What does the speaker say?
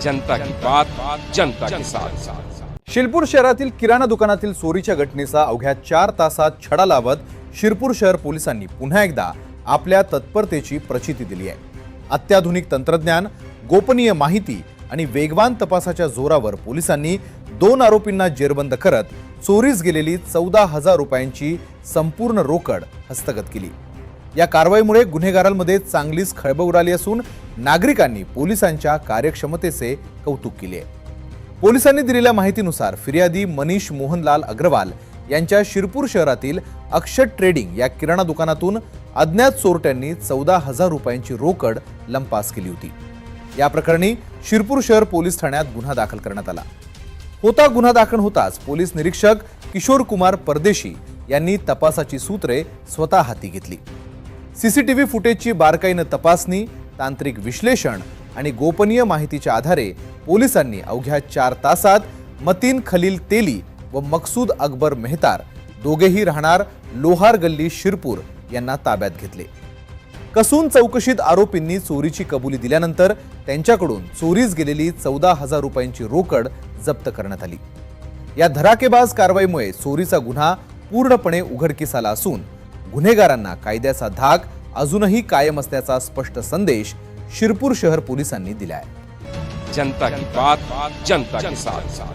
जनता की बात जनता के साथ। शिरपूर शहरातील किराणा दुकानातील चोरीच्या घटनेचा अवघ्या 4 तासात छडा लावत शिरपूर शहर पोलिसांनी पुन्हा एकदा आपल्या तत्परतेची प्रचिती दिली आहे। अत्याधुनिक तंत्रज्ञान, गोपनीय माहिती आणि वेगवान तपासाच्या जोरावर पोलिसांनी 2 आरोपींना जेरबंद करत चोरीस गेलेली 14,000 रुपयांची संपूर्ण रोकड हस्तगत केली। या कारवाईमुळे गुन्हेगारांमध्ये चांगलीच खळबळ उडाली असून नागरिकांनी पोलिसांच्या कार्यक्षमतेचे कौतुक केले आहे। पोलिसांनी दिलेल्या माहितीनुसार फिर्यादी मनीष मोहनलाल अग्रवाल यांच्या शिरपूर शहरातील अक्षत ट्रेडिंग या किराणा दुकानातून अज्ञात चोरट्यांनी 14,000 रुपयांची रोकड लंपास केली होती। या प्रकरणी शिरपूर शहर पोलीस ठाण्यात गुन्हा दाखल करण्यात आला होता। गुन्हा दाखल होताच पोलीस निरीक्षक किशोर कुमार परदेशी यांनी तपासाची सूत्रे स्वतः हाती घेतली। सीसीटीव्ही फुटेजची बारकाईने तपासणी, तांत्रिक विश्लेषण आणि गोपनीय माहितीच्या आधारे पोलिसांनी अवघ्या 4 तासात मतीन खलील तेली व मकसूद अकबर मेहतार, दोघेही राहणार लोहार गल्ली शिरपूर यांना ताब्यात घेतले। कसून चौकशीत आरोपींनी चोरीची कबुली दिल्यानंतर त्यांच्याकडून चोरीस गेलेली 14,000 रुपयांची रोकड जप्त करण्यात आली। या धडाकेबाज कारवाईमुळे चोरीचा गुन्हा पूर्णपणे उघडकीस आला असून गुन्हेगारांना कायद्याचा धाक अजूनही कायम असल्याचा स्पष्ट संदेश शिरपूर शहर पोलिसांनी दिला आहे। जनता की बात जनता के साथ।